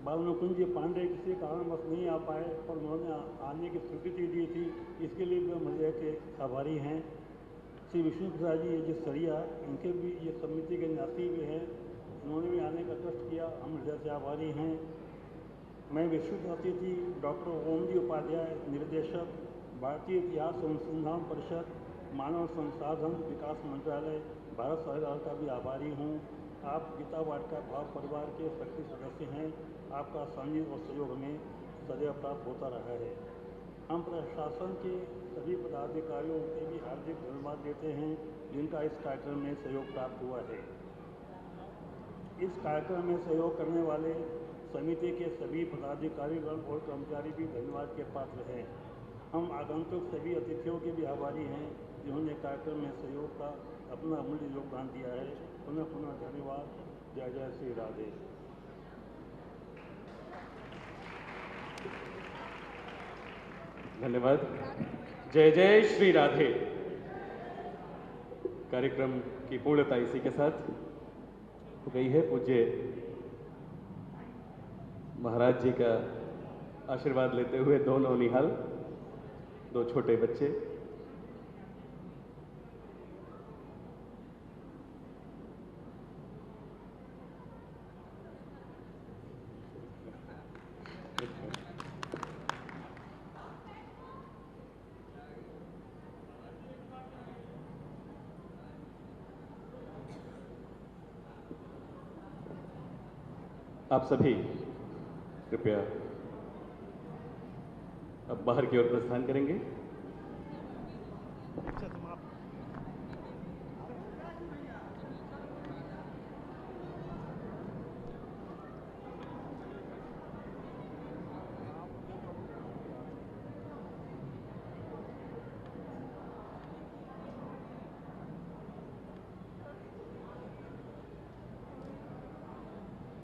बालमुकुंद जी पांडे किसी कारणवश नहीं आ पाए, पर उन्होंने आने की स्वीकृति दी थी, इसके लिए भी हम हृदय के आभारी हैं। श्री विष्णु प्रसाद जी जिस सरिया, इनके भी ये समिति के न्यासी भी हैं, उन्होंने भी आने का कष्ट किया, हम हृदय से आभारी हैं। मैं विश्व अतिथि डॉक्टर ओम जी उपाध्याय, निर्देशक भारतीय इतिहास अनुसंधान परिषद, मानव संसाधन विकास मंत्रालय, भारत सरकार का भी आभारी हूँ। आप गीता वाटिका भाव परिवार के सक्रिय सदस्य हैं। आपका सानिध्य और सहयोग हमें सदैव प्राप्त होता रहा है। हम प्रशासन के सभी पदाधिकारियों के भी हार्दिक धन्यवाद देते हैं, जिनका इस कार्यक्रम में सहयोग प्राप्त हुआ है। इस कार्यक्रम में सहयोग करने वाले समिति के सभी पदाधिकारीगण और कर्मचारी भी धन्यवाद के पात्र हैं। हम आगंतुक सभी अतिथियों के भी आभारी हैं, जिन्होंने कार्यक्रम में सहयोग का अपना अमूल्य योगदान दिया है। पुनः पुनः धन्यवाद। जय जय श्री राधे। धन्यवाद। जय जय श्री राधे। कार्यक्रम की पूर्णता इसी के साथ हो गई है। पूज्य महाराज जी का आशीर्वाद लेते हुए दो नौनिहाल, दो छोटे बच्चे आप सभी कृपया अब बाहर की ओर प्रस्थान करेंगे।